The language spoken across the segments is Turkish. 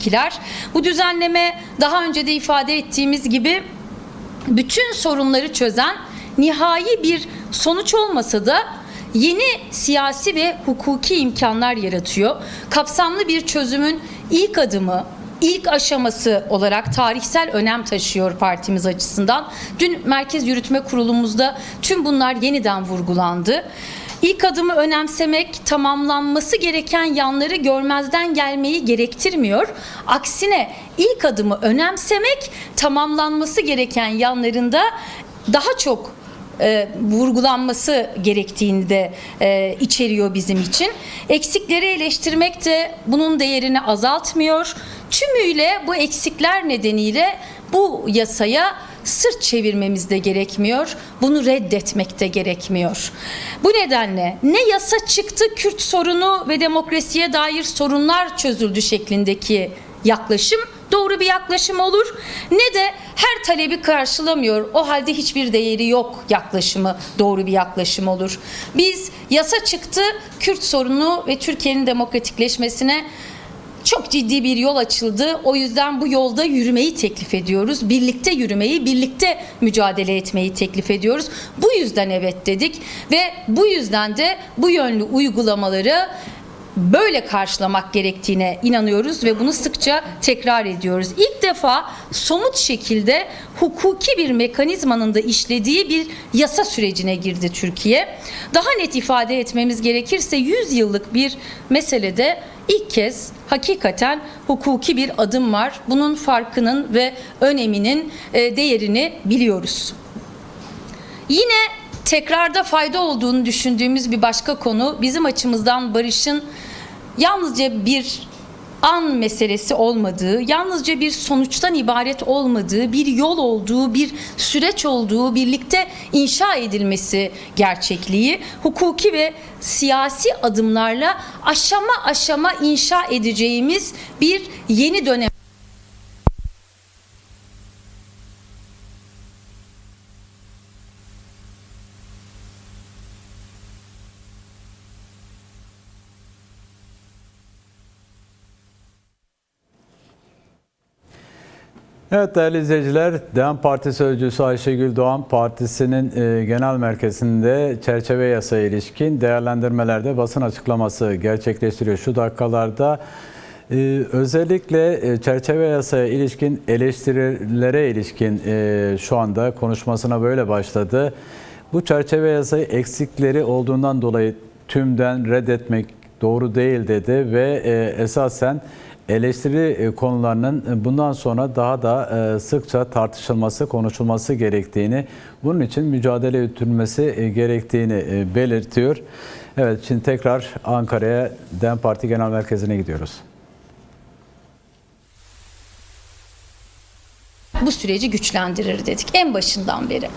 etkiler. Bu düzenleme daha önce de ifade ettiğimiz gibi bütün sorunları çözen nihai bir sonuç olmasa da yeni siyasi ve hukuki imkanlar yaratıyor. Kapsamlı bir çözümün ilk adımı, ilk aşaması olarak tarihsel önem taşıyor partimiz açısından. Dün Merkez Yürütme Kurulumuzda tüm bunlar yeniden vurgulandı. İlk adımı önemsemek, tamamlanması gereken yanları görmezden gelmeyi gerektirmiyor. Aksine ilk adımı önemsemek, tamamlanması gereken yanlarında daha çok vurgulanması gerektiğini de içeriyor bizim için. Eksikleri eleştirmek de bunun değerini azaltmıyor. Tümüyle bu eksikler nedeniyle bu yasaya sırt çevirmemiz de gerekmiyor. Bunu reddetmek de gerekmiyor. Bu nedenle ne yasa çıktı, Kürt sorunu ve demokrasiye dair sorunlar çözüldü şeklindeki yaklaşım doğru bir yaklaşım olur, ne de her talebi karşılamıyor, o halde hiçbir değeri yok yaklaşımı doğru bir yaklaşım olur. Biz yasa çıktı, Kürt sorunu ve Türkiye'nin demokratikleşmesine çok ciddi bir yol açıldı. O yüzden bu yolda yürümeyi teklif ediyoruz. Birlikte yürümeyi, birlikte mücadele etmeyi teklif ediyoruz. Bu yüzden evet dedik ve bu yüzden de bu yönlü uygulamaları böyle karşılamak gerektiğine inanıyoruz ve bunu sıkça tekrar ediyoruz. İlk defa somut şekilde hukuki bir mekanizmanın da işlediği bir yasa sürecine girdi Türkiye. Daha net ifade etmemiz gerekirse 100 yıllık bir meselede ilk kez hakikaten hukuki bir adım var. Bunun farkının ve öneminin değerini biliyoruz. Yine tekrarda fayda olduğunu düşündüğümüz bir başka konu, bizim açımızdan barışın yalnızca bir an meselesi olmadığı, yalnızca bir sonuçtan ibaret olmadığı, bir yol olduğu, bir süreç olduğu, birlikte inşa edilmesi gerçekliği, hukuki ve siyasi adımlarla aşama aşama inşa edeceğimiz bir yeni dönem. Evet değerli izleyiciler, DEM Parti Sözcüsü Ayşegül Doğan Partisi'nin genel merkezinde çerçeve yasaya ilişkin değerlendirmelerde basın açıklaması gerçekleştiriyor. Şu dakikalarda özellikle çerçeve yasaya ilişkin eleştirilere ilişkin şu anda konuşmasına böyle başladı. Bu çerçeve yasayı eksikleri olduğundan dolayı tümden reddetmek doğru değil dedi ve esasen eleştiri konularının bundan sonra daha da sıkça tartışılması, konuşulması gerektiğini, bunun için mücadele yürütülmesi gerektiğini belirtiyor. Evet, şimdi tekrar Ankara'ya, DEM Parti Genel Merkezi'ne gidiyoruz. Bu süreci güçlendirir dedik en başından beri.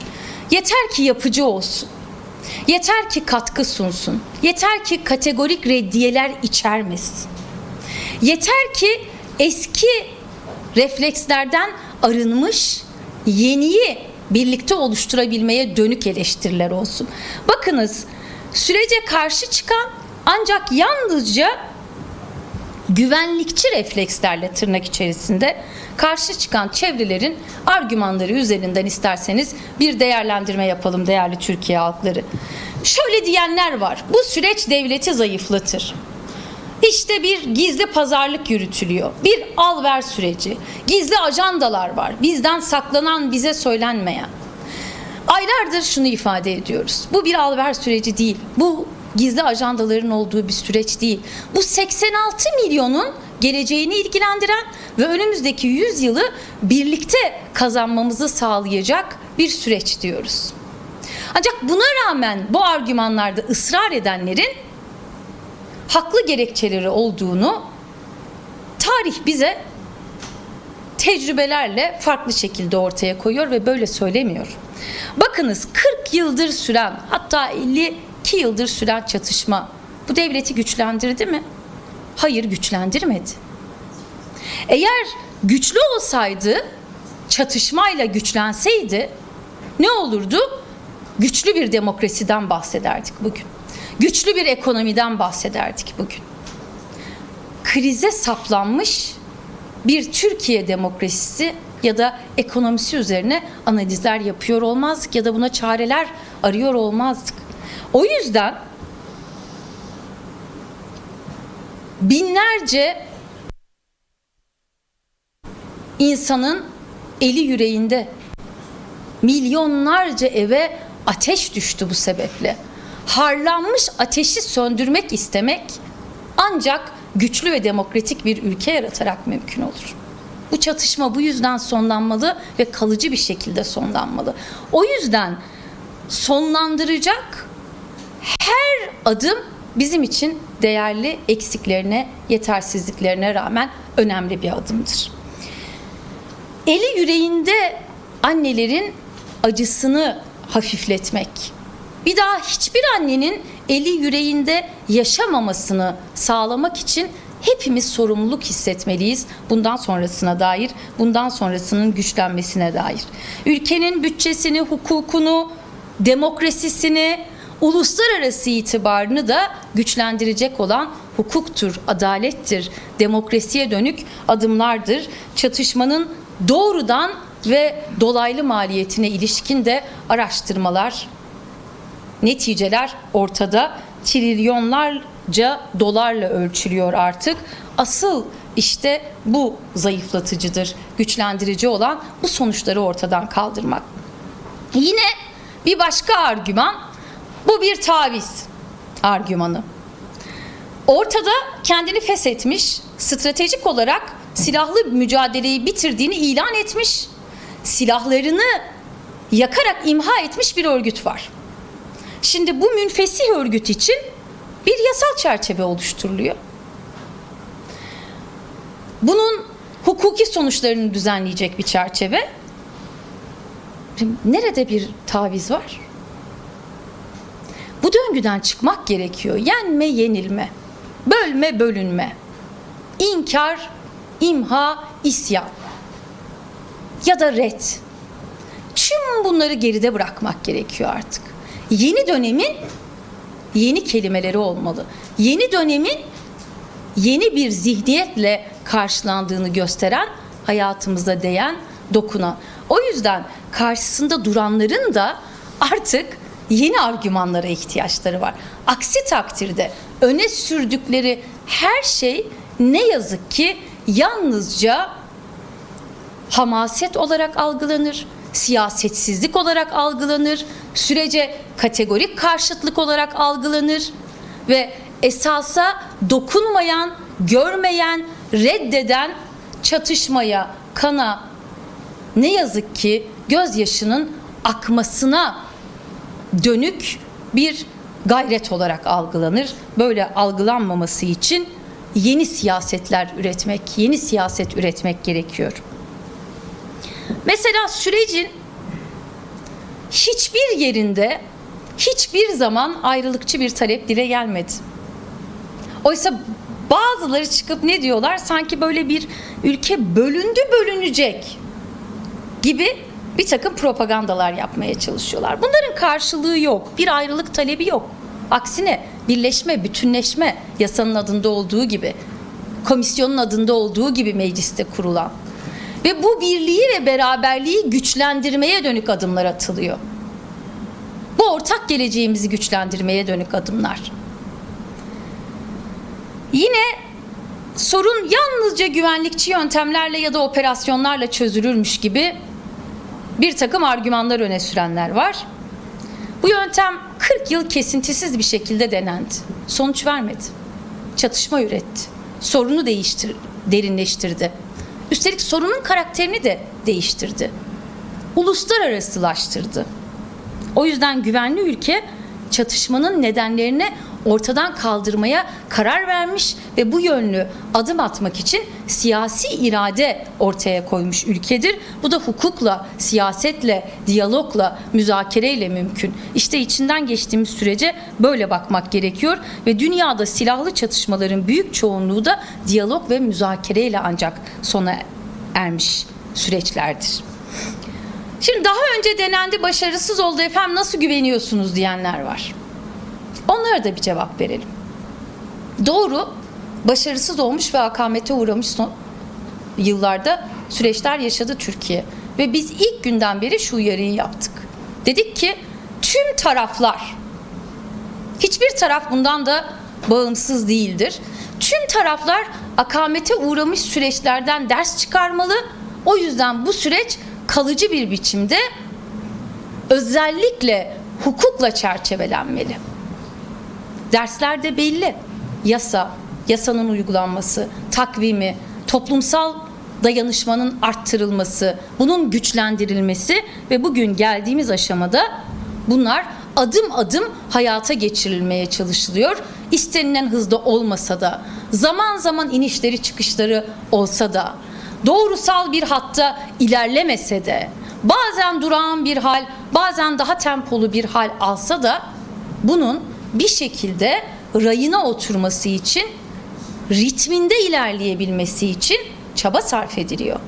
Yeter ki yapıcı olsun. Yeter ki katkı sunsun. Yeter ki kategorik reddiyeler içermesin. Yeter ki eski reflekslerden arınmış, yeniyi birlikte oluşturabilmeye dönük eleştiriler olsun. Bakınız, sürece karşı çıkan ancak yalnızca güvenlikçi reflekslerle tırnak içerisinde karşı çıkan çevrelerin argümanları üzerinden isterseniz bir değerlendirme yapalım değerli Türkiye halkları. Şöyle diyenler var, bu süreç devleti zayıflatır. İşte bir gizli pazarlık yürütülüyor. Bir al-ver süreci. Gizli ajandalar var. Bizden saklanan, bize söylenmeyen. Aylardır şunu ifade ediyoruz. Bu bir al-ver süreci değil. Bu gizli ajandaların olduğu bir süreç değil. Bu 86 milyonun geleceğini ilgilendiren ve önümüzdeki 100 yılı birlikte kazanmamızı sağlayacak bir süreç diyoruz. Ancak buna rağmen bu argümanlarda ısrar edenlerin haklı gerekçeleri olduğunu tarih bize tecrübelerle farklı şekilde ortaya koyuyor ve böyle söylemiyor. Bakınız 40 yıldır süren, hatta 52 yıldır süren çatışma bu devleti güçlendirdi mi? Hayır, güçlendirmedi. Eğer güçlü olsaydı, çatışmayla güçlenseydi ne olurdu? Güçlü bir demokrasiden bahsederdik bugün. Güçlü bir ekonomiden bahsederdik bugün. Krize saplanmış bir Türkiye demokrasisi ya da ekonomisi üzerine analizler yapıyor olmazdık ya da buna çareler arıyor olmazdık. O yüzden binlerce insanın eli yüreğinde, milyonlarca eve ateş düştü bu sebeple. Harlanmış ateşi söndürmek istemek ancak güçlü ve demokratik bir ülke yaratarak mümkün olur. Bu çatışma bu yüzden sonlanmalı ve kalıcı bir şekilde sonlanmalı. O yüzden sonlandıracak her adım bizim için değerli, eksiklerine, yetersizliklerine rağmen önemli bir adımdır. Eli yüreğinde annelerin acısını hafifletmek, bir daha hiçbir annenin eli yüreğinde yaşamamasını sağlamak için hepimiz sorumluluk hissetmeliyiz bundan sonrasına dair, bundan sonrasının güçlenmesine dair. Ülkenin bütçesini, hukukunu, demokrasisini, uluslararası itibarını da güçlendirecek olan hukuktur, adalettir, demokrasiye dönük adımlardır. Çatışmanın doğrudan ve dolaylı maliyetine ilişkin de araştırmalar, neticeler ortada. Trilyonlarca dolarla ölçülüyor artık. Asıl işte bu zayıflatıcıdır. Güçlendirici olan bu sonuçları ortadan kaldırmak. Yine bir başka argüman, bu bir taviz argümanı. Ortada kendini feshetmiş, stratejik olarak silahlı mücadeleyi bitirdiğini ilan etmiş, silahlarını yakarak imha etmiş bir örgüt var. Şimdi bu münfesih örgüt için bir yasal çerçeve oluşturuluyor. Bunun hukuki sonuçlarını düzenleyecek bir çerçeve. Şimdi nerede bir taviz var? Bu döngüden çıkmak gerekiyor. Yenme, yenilme, bölme, bölünme, inkar, imha, isyan ya da red. Tüm bunları geride bırakmak gerekiyor artık. Yeni dönemin yeni kelimeleri olmalı. Yeni dönemin yeni bir zihniyetle karşılandığını gösteren, hayatımıza değen, dokunan. O yüzden karşısında duranların da artık yeni argümanlara ihtiyaçları var. Aksi takdirde öne sürdükleri her şey ne yazık ki yalnızca hamaset olarak algılanır, siyasetsizlik olarak algılanır, sürece kategorik karşıtlık olarak algılanır ve esasa dokunmayan, görmeyen, reddeden çatışmaya, kana ne yazık ki gözyaşının akmasına dönük bir gayret olarak algılanır. Böyle algılanmaması için yeni siyasetler üretmek, yeni siyaset üretmek gerekiyor. Mesela sürecin hiçbir yerinde hiçbir zaman ayrılıkçı bir talep dile gelmedi. Oysa bazıları çıkıp ne diyorlar? Sanki böyle bir ülke bölündü, bölünecek gibi bir takım propagandalar yapmaya çalışıyorlar. Bunların karşılığı yok. Bir ayrılık talebi yok. Aksine birleşme, bütünleşme, yasanın adında olduğu gibi, komisyonun adında olduğu gibi mecliste kurulan ve bu birliği ve beraberliği güçlendirmeye dönük adımlar atılıyor. Bu ortak geleceğimizi güçlendirmeye dönük adımlar. Yine sorun yalnızca güvenlikçi yöntemlerle ya da operasyonlarla çözülürmüş gibi bir takım argümanlar öne sürenler var. Bu yöntem 40 yıl kesintisiz bir şekilde denendi. Sonuç vermedi. Çatışma üretti. Sorunu derinleştirdi. Üstelik sorunun karakterini de değiştirdi. Uluslararasılaştırdı. O yüzden güvenli ülke çatışmanın nedenlerini ortadan kaldırmaya karar vermiş ve bu yönlü adım atmak için siyasi irade ortaya koymuş ülkedir. Bu da hukukla, siyasetle, diyalogla, müzakereyle mümkün. İşte içinden geçtiğimiz sürece böyle bakmak gerekiyor ve dünyada silahlı çatışmaların büyük çoğunluğu da diyalog ve müzakereyle ancak sona ermiş süreçlerdir. Şimdi daha önce denendi, başarısız oldu efendim, nasıl güveniyorsunuz diyenler var. Onlara da bir cevap verelim. Doğru, başarısız olmuş ve akamete uğramış yıllarda süreçler yaşadı Türkiye. Ve biz ilk günden beri şu uyarıyı yaptık. Dedik ki tüm taraflar, hiçbir taraf bundan da bağımsız değildir. Tüm taraflar akamete uğramış süreçlerden ders çıkarmalı. O yüzden bu süreç kalıcı bir biçimde özellikle hukukla çerçevelenmeli. Dersler de belli. Yasa, yasanın uygulanması, takvimi, toplumsal dayanışmanın arttırılması, bunun güçlendirilmesi ve bugün geldiğimiz aşamada bunlar adım adım hayata geçirilmeye çalışılıyor. İstenilen hızda olmasa da, zaman zaman inişleri çıkışları olsa da, doğrusal bir hatta ilerlemese de, bazen durağan bir hal, bazen daha tempolu bir hal alsa da bunun bir şekilde rayına oturması için, ritminde ilerleyebilmesi için çaba sarf ediliyor.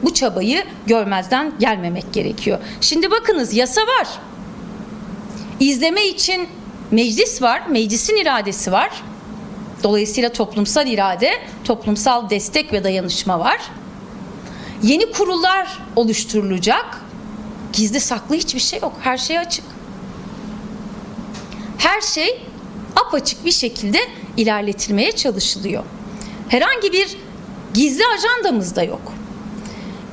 Bu çabayı görmezden gelmemek gerekiyor. Şimdi bakınız, yasa var. İzleme için meclis var, meclisin iradesi var. Dolayısıyla toplumsal irade, toplumsal destek ve dayanışma var. Yeni kurullar oluşturulacak. Gizli saklı hiçbir şey yok. Her şey açık. Her şey apaçık bir şekilde ilerletilmeye çalışılıyor. Herhangi bir gizli ajandamız da yok.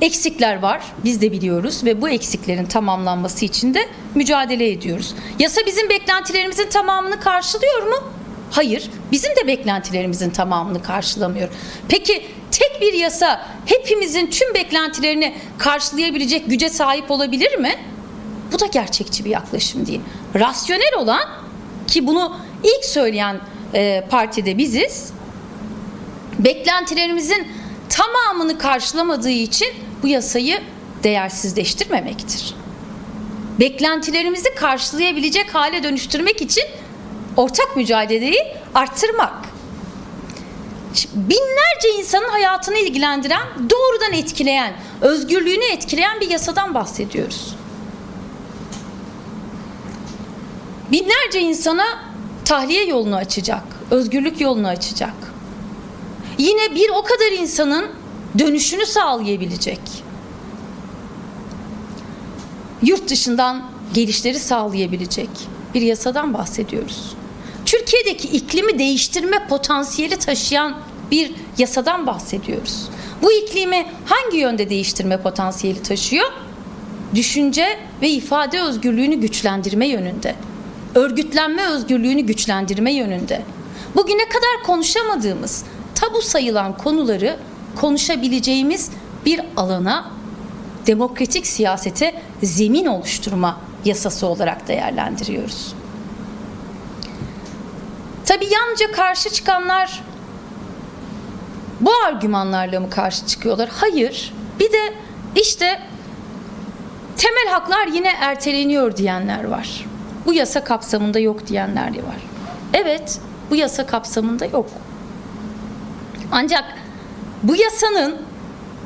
Eksikler var, biz de biliyoruz ve bu eksiklerin tamamlanması için de mücadele ediyoruz. Yasa bizim beklentilerimizin tamamını karşılıyor mu? Hayır, bizim de beklentilerimizin tamamını karşılamıyor. Peki tek bir yasa hepimizin tüm beklentilerini karşılayabilecek güce sahip olabilir mi? Bu da gerçekçi bir yaklaşım değil. Rasyonel olan, ki bunu ilk söyleyen partide biziz, beklentilerimizin tamamını karşılamadığı için bu yasayı değersizleştirmemektir. Beklentilerimizi karşılayabilecek hale dönüştürmek için ortak mücadeleyi arttırmak. Binlerce insanın hayatını ilgilendiren, doğrudan etkileyen, özgürlüğünü etkileyen bir yasadan bahsediyoruz. Binlerce insana tahliye yolunu açacak, özgürlük yolunu açacak. Yine bir o kadar insanın dönüşünü sağlayabilecek, yurt dışından gelişleri sağlayabilecek bir yasadan bahsediyoruz. Türkiye'deki iklimi değiştirme potansiyeli taşıyan bir yasadan bahsediyoruz. Bu iklimi hangi yönde değiştirme potansiyeli taşıyor? Düşünce ve ifade özgürlüğünü güçlendirme yönünde. Örgütlenme özgürlüğünü güçlendirme yönünde. Bugüne kadar konuşamadığımız, tabu sayılan konuları konuşabileceğimiz bir alana, demokratik siyasete zemin oluşturma yasası olarak değerlendiriyoruz. Tabii yalnızca karşı çıkanlar bu argümanlarla mı karşı çıkıyorlar? Hayır. Bir de işte temel haklar yine erteleniyor diyenler var. Bu yasa kapsamında yok diyenler var. Evet, bu yasa kapsamında yok. Ancak bu yasanın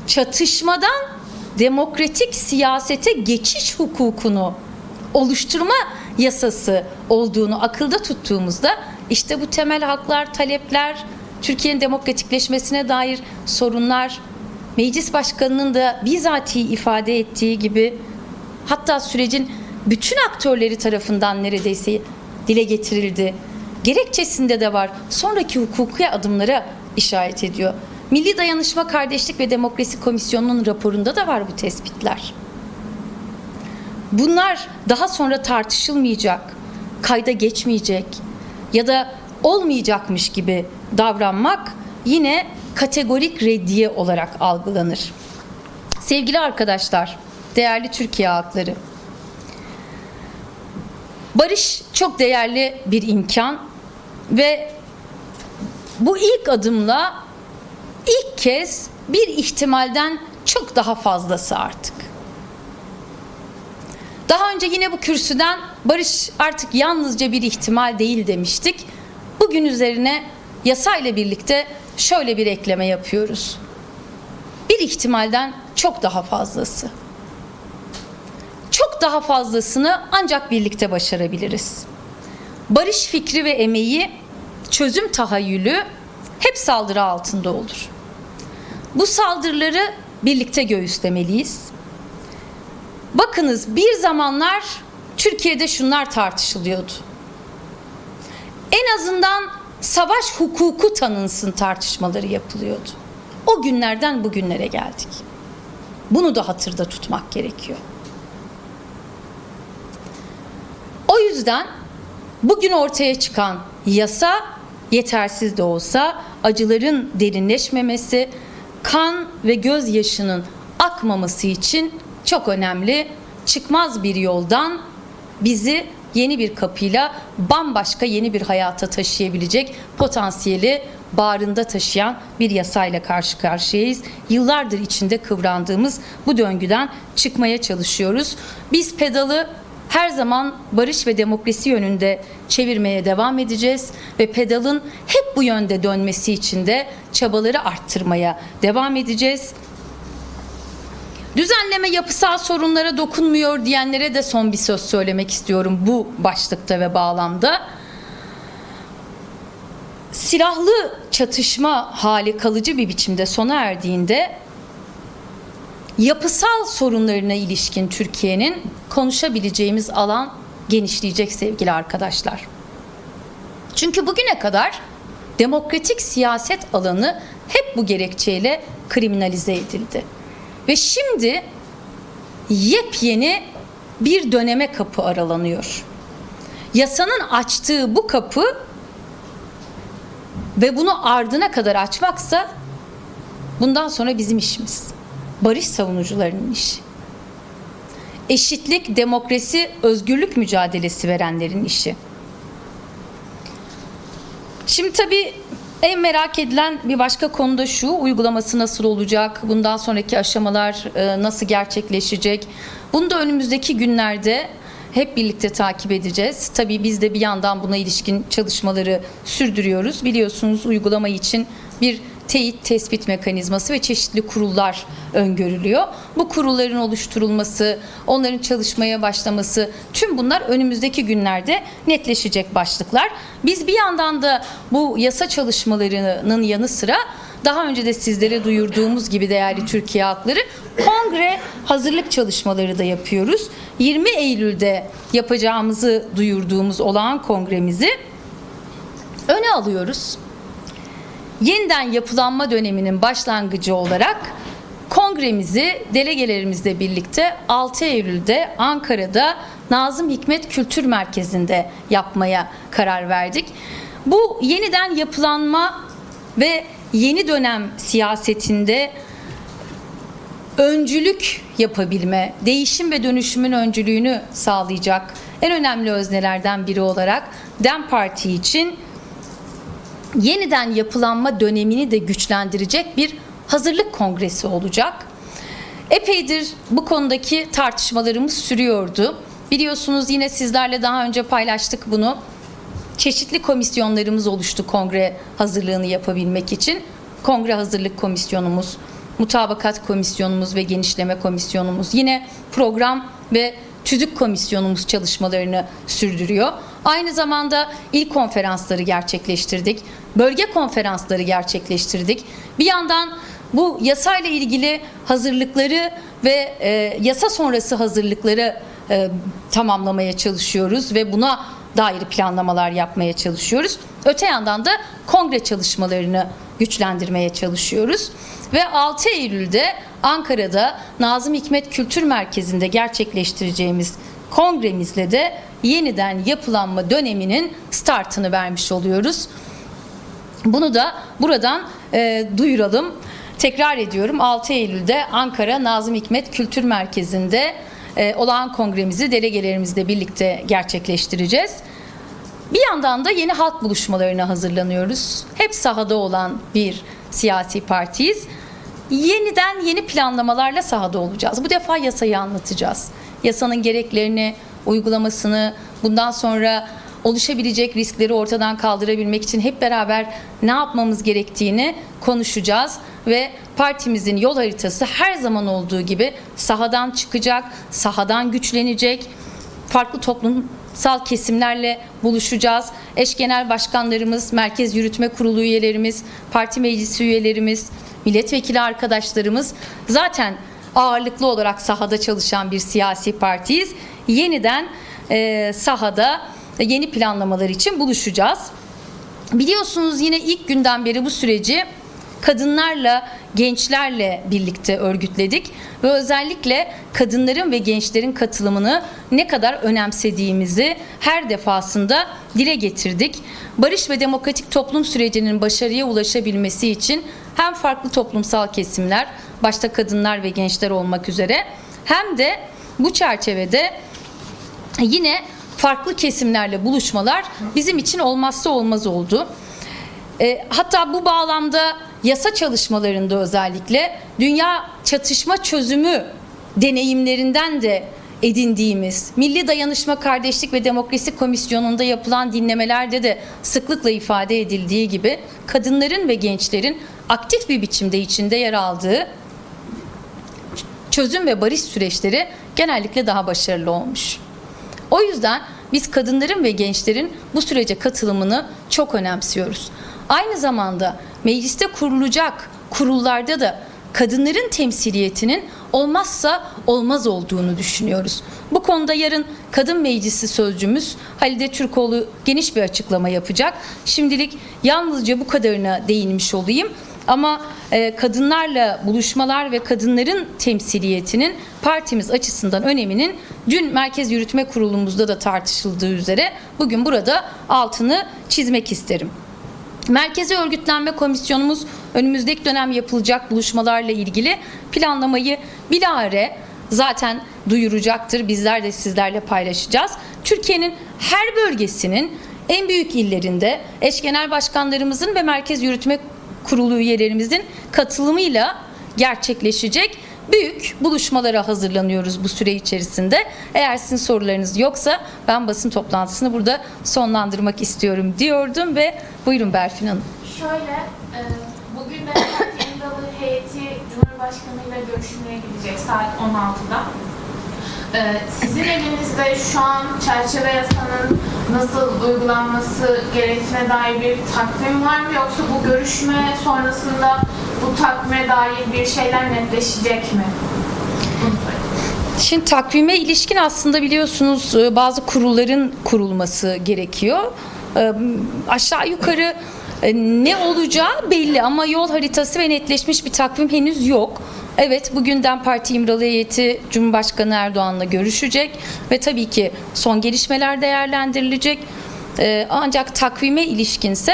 çatışmadan demokratik siyasete geçiş hukukunu oluşturma yasası olduğunu akılda tuttuğumuzda işte bu temel haklar, talepler, Türkiye'nin demokratikleşmesine dair sorunlar, meclis başkanının da bizatihi ifade ettiği gibi, hatta sürecin bütün aktörleri tarafından neredeyse dile getirildi. Gerekçesinde de var. Sonraki hukuki adımlara işaret ediyor. Milli Dayanışma, Kardeşlik ve Demokrasi Komisyonu'nun raporunda da var bu tespitler. Bunlar daha sonra tartışılmayacak, kayda geçmeyecek ya da olmayacakmış gibi davranmak yine kategorik reddiye olarak algılanır. Sevgili arkadaşlar, değerli Türkiye halkları, barış çok değerli bir imkan ve bu ilk adımla ilk kez bir ihtimalden çok daha fazlası artık. Daha önce yine bu kürsüden barış artık yalnızca bir ihtimal değil demiştik. Bugün üzerine yasayla birlikte şöyle bir ekleme yapıyoruz. Bir ihtimalden çok daha fazlası. Çok daha fazlasını ancak birlikte başarabiliriz. Barış fikri ve emeği, çözüm tahayyülü hep saldırı altında olur. bu saldırıları birlikte göğüslemeliyiz. Bakınız, bir zamanlar Türkiye'de şunlar tartışılıyordu. En azından savaş hukuku tanınsın tartışmaları yapılıyordu. O günlerden bugünlere geldik. Bunu da hatırda tutmak gerekiyor. O yüzden bugün ortaya çıkan yasa yetersiz de olsa acıların derinleşmemesi, kan ve gözyaşının akmaması için çok önemli. Çıkmaz bir yoldan bizi yeni bir kapıyla bambaşka yeni bir hayata taşıyabilecek potansiyeli bağrında taşıyan bir yasayla karşı karşıyayız. Yıllardır içinde kıvrandığımız bu döngüden çıkmaya çalışıyoruz. Biz pedalı her zaman barış ve demokrasi yönünde çevirmeye devam edeceğiz ve pedalın hep bu yönde dönmesi için de çabaları arttırmaya devam edeceğiz. Düzenleme yapısal sorunlara dokunmuyor diyenlere de son bir söz söylemek istiyorum bu başlıkta ve bağlamda. Silahlı çatışma hali kalıcı bir biçimde sona erdiğinde yapısal sorunlarına ilişkin Türkiye'nin konuşabileceğimiz alan genişleyecek sevgili arkadaşlar. Çünkü bugüne kadar demokratik siyaset alanı hep bu gerekçeyle kriminalize edildi. Ve şimdi yepyeni bir döneme kapı aralanıyor. Yasanın açtığı bu kapı ve bunu ardına kadar açmaksa bundan sonra bizim işimiz. Barış savunucularının işi. Eşitlik, demokrasi, özgürlük mücadelesi verenlerin işi. Şimdi tabii en merak edilen bir başka konu da şu: uygulaması nasıl olacak? Bundan sonraki aşamalar nasıl gerçekleşecek? Bunu da önümüzdeki günlerde hep birlikte takip edeceğiz. Tabii biz de bir yandan buna ilişkin çalışmaları sürdürüyoruz. Biliyorsunuz, uygulama için bir teyit tespit mekanizması ve çeşitli kurullar öngörülüyor. Bu kurulların oluşturulması, onların çalışmaya başlaması, tüm bunlar önümüzdeki günlerde netleşecek başlıklar. Biz bir yandan da bu yasa çalışmalarının yanı sıra daha önce de sizlere duyurduğumuz gibi değerli Türkiye halkları, kongre hazırlık çalışmaları da yapıyoruz. 20 Eylül'de yapacağımızı duyurduğumuz olağan kongremizi öne alıyoruz. Yeniden yapılanma döneminin başlangıcı olarak kongremizi delegelerimizle birlikte 6 Eylül'de Ankara'da Nazım Hikmet Kültür Merkezi'nde yapmaya karar verdik. Bu yeniden yapılanma ve yeni dönem siyasetinde öncülük yapabilme, değişim ve dönüşümün öncülüğünü sağlayacak en önemli öznelerden biri olarak DEM Parti için yeniden yapılanma dönemini de güçlendirecek bir hazırlık kongresi olacak. Epeydir bu konudaki tartışmalarımız sürüyordu. Biliyorsunuz, yine sizlerle daha önce paylaştık bunu. Çeşitli komisyonlarımız oluştu kongre hazırlığını yapabilmek için. Kongre hazırlık komisyonumuz, mutabakat komisyonumuz ve genişleme komisyonumuz, yine program ve tüzük komisyonumuz çalışmalarını sürdürüyor. Aynı zamanda il konferansları gerçekleştirdik, bölge konferansları gerçekleştirdik. Bir yandan bu yasayla ilgili hazırlıkları ve yasa sonrası hazırlıkları tamamlamaya çalışıyoruz ve buna dair planlamalar yapmaya çalışıyoruz. Öte yandan da kongre çalışmalarını güçlendirmeye çalışıyoruz. Ve 6 Eylül'de Ankara'da Nazım Hikmet Kültür Merkezi'nde gerçekleştireceğimiz kongremizle de yeniden yapılanma döneminin startını vermiş oluyoruz. Bunu da buradan duyuralım. Tekrar ediyorum, 6 Eylül'de Ankara Nazım Hikmet Kültür Merkezi'nde olağan kongremizi delegelerimizle birlikte gerçekleştireceğiz. Bir yandan da yeni halk buluşmalarına hazırlanıyoruz. Hep sahada olan bir siyasi partiyiz. Yeniden yeni planlamalarla sahada olacağız. Bu defa yasayı anlatacağız. Yasanın gereklerini, uygulamasını, bundan sonra oluşabilecek riskleri ortadan kaldırabilmek için hep beraber ne yapmamız gerektiğini konuşacağız ve partimizin yol haritası her zaman olduğu gibi sahadan çıkacak, sahadan güçlenecek. Farklı toplumsal kesimlerle buluşacağız. Eş genel başkanlarımız, Merkez Yürütme Kurulu üyelerimiz, parti meclisi üyelerimiz, milletvekili arkadaşlarımız, zaten ağırlıklı olarak sahada çalışan bir siyasi partiyiz. Yeniden sahada yeni planlamalar için buluşacağız. Biliyorsunuz yine ilk günden beri bu süreci kadınlarla, gençlerle birlikte örgütledik ve özellikle kadınların ve gençlerin katılımını ne kadar önemsediğimizi her defasında dile getirdik. Barış ve demokratik toplum sürecinin başarıya ulaşabilmesi için hem farklı toplumsal kesimler, başta kadınlar ve gençler olmak üzere, hem de bu çerçevede yine farklı kesimlerle buluşmalar bizim için olmazsa olmaz oldu. Hatta bu bağlamda yasa çalışmalarında özellikle dünya çatışma çözümü deneyimlerinden de edindiğimiz, Milli Dayanışma, Kardeşlik ve Demokrasi Komisyonu'nda yapılan dinlemelerde de sıklıkla ifade edildiği gibi kadınların ve gençlerin aktif bir biçimde içinde yer aldığı çözüm ve barış süreçleri genellikle daha başarılı olmuş. O yüzden biz kadınların ve gençlerin bu sürece katılımını çok önemsiyoruz. Aynı zamanda mecliste kurulacak kurullarda da kadınların temsiliyetinin olmazsa olmaz olduğunu düşünüyoruz. Bu konuda yarın Kadın Meclisi Sözcümüz Halide Türkoğlu geniş bir açıklama yapacak. Şimdilik yalnızca bu kadarına değinmiş olayım. Ama kadınlarla buluşmalar ve kadınların temsiliyetinin partimiz açısından öneminin dün Merkez Yürütme Kurulumuzda da tartışıldığı üzere bugün burada altını çizmek isterim. Merkezi Örgütlenme Komisyonumuz önümüzdeki dönem yapılacak buluşmalarla ilgili planlamayı bilahare zaten duyuracaktır. Bizler de sizlerle paylaşacağız. Türkiye'nin her bölgesinin en büyük illerinde eş genel başkanlarımızın ve Merkez Yürütme Kurulu üyelerimizin katılımıyla gerçekleşecek büyük buluşmalara hazırlanıyoruz bu süre içerisinde. Eğer sizin sorularınız yoksa ben basın toplantısını burada sonlandırmak istiyorum diyordum ve buyurun Berfin Hanım. Şöyle, bugün de İmralı heyeti Cumhurbaşkanı ile görüşmeye gidecek saat 16'da. Sizin elinizde şu an çerçeve yasanın nasıl uygulanması gerektiğine dair bir takvim var mı? Yoksa bu görüşme sonrasında bu takvime dair bir şeyler netleşecek mi? Şimdi takvime ilişkin aslında biliyorsunuz bazı kurulların kurulması gerekiyor. Aşağı yukarı ne olacağı belli ama yol haritası ve netleşmiş bir takvim henüz yok. Evet, bugün DEM Parti İmralı heyeti Cumhurbaşkanı Erdoğan'la görüşecek ve tabii ki son gelişmeler değerlendirilecek. Ancak takvime ilişkinse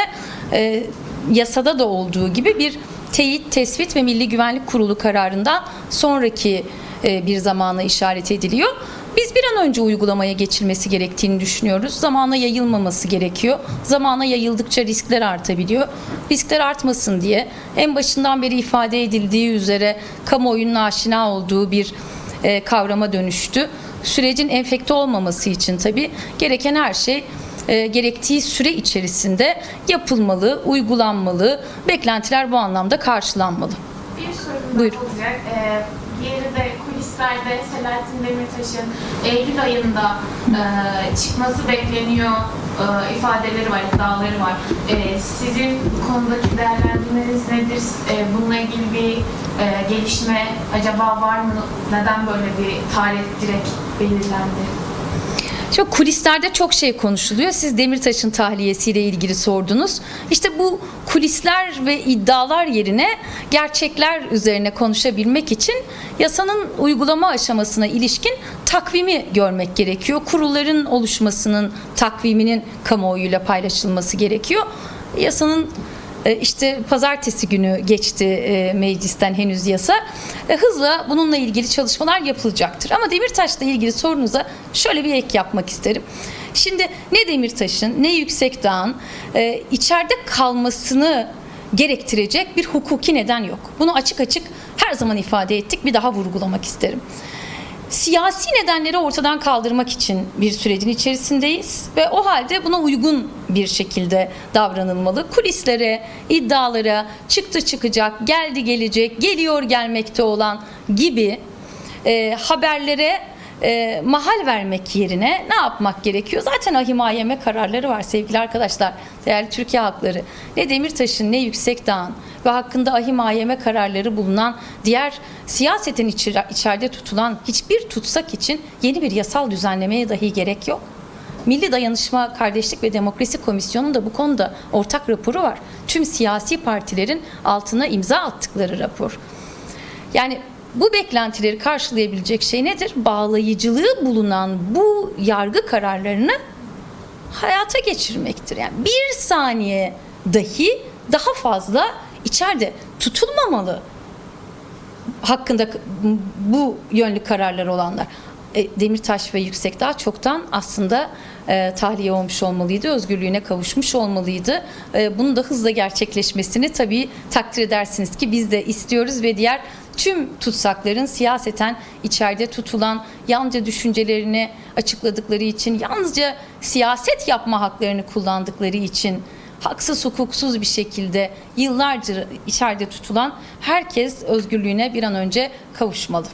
yasada da olduğu gibi bir teyit, tespit ve Milli Güvenlik Kurulu kararından sonraki bir zamana işaret ediliyor. Biz bir an önce uygulamaya geçilmesi gerektiğini düşünüyoruz. Zamana yayılmaması gerekiyor. Zamana yayıldıkça riskler artabiliyor. Riskler artmasın diye en başından beri ifade edildiği üzere kamuoyunun aşina olduğu bir kavrama dönüştü. Sürecin enfekte olmaması için tabii gereken her şey gerektiği süre içerisinde yapılmalı, uygulanmalı. Beklentiler bu anlamda karşılanmalı. Bir sorum Buyurun. olacak. Diğeri de kulislerde Selahattin Demirtaş'ın Eylül ayında çıkması bekleniyor ifadeleri var, iddiaları var. Sizin bu konudaki değerlendirmeniz nedir? Bununla ilgili bir gelişme acaba var mı? Neden böyle bir tarih direkt belirlendi? Şimdi kulislerde çok şey konuşuluyor. Siz Demirtaş'ın tahliyesiyle ilgili sordunuz. İşte bu kulisler ve iddialar yerine gerçekler üzerine konuşabilmek için yasanın uygulama aşamasına ilişkin takvimi görmek gerekiyor. Kurulların oluşmasının takviminin kamuoyuyla paylaşılması gerekiyor. Yasanın işte pazartesi günü geçti meclisten henüz yasa. Hızla bununla ilgili çalışmalar yapılacaktır. Ama Demirtaş'la ilgili sorunuza şöyle bir ek yapmak isterim. Şimdi ne Demirtaş'ın ne Yüksekdağ'ın içeride kalmasını gerektirecek bir hukuki neden yok. Bunu açık açık her zaman ifade ettik. Bir daha vurgulamak isterim. Siyasi nedenleri ortadan kaldırmak için bir sürecin içerisindeyiz ve o halde buna uygun bir şekilde davranılmalı. Kulislere, iddialara, çıktı çıkacak, geldi gelecek, geliyor gelmekte olan gibi haberlere mahal vermek yerine ne yapmak gerekiyor? Zaten ahim kararları var sevgili arkadaşlar, değerli Türkiye halkları. Ne Demirtaş'ın ne Yüksekdağ'ın ve hakkında ahim kararları bulunan diğer siyasetin içeride tutulan hiçbir tutsak için yeni bir yasal düzenlemeye dahi gerek yok. Milli Dayanışma, Kardeşlik ve Demokrasi Komisyonu'nun da bu konuda ortak raporu var. Tüm siyasi partilerin altına imza attıkları rapor. Yani bu beklentileri karşılayabilecek şey nedir? Bağlayıcılığı bulunan bu yargı kararlarını hayata geçirmektir. Yani bir saniye dahi daha fazla içeride tutulmamalı hakkında bu yönlü kararlar olanlar. Demirtaş ve Yüksekdağ çoktan aslında tahliye olmuş olmalıydı, özgürlüğüne kavuşmuş olmalıydı. Bunun da hızla gerçekleşmesini tabii takdir edersiniz ki biz de istiyoruz ve diğer tüm tutsakların siyaseten içeride tutulan, yalnızca düşüncelerini açıkladıkları için, yalnızca siyaset yapma haklarını kullandıkları için haksız hukuksuz bir şekilde yıllarca içeride tutulan herkes özgürlüğüne bir an önce kavuşmalı.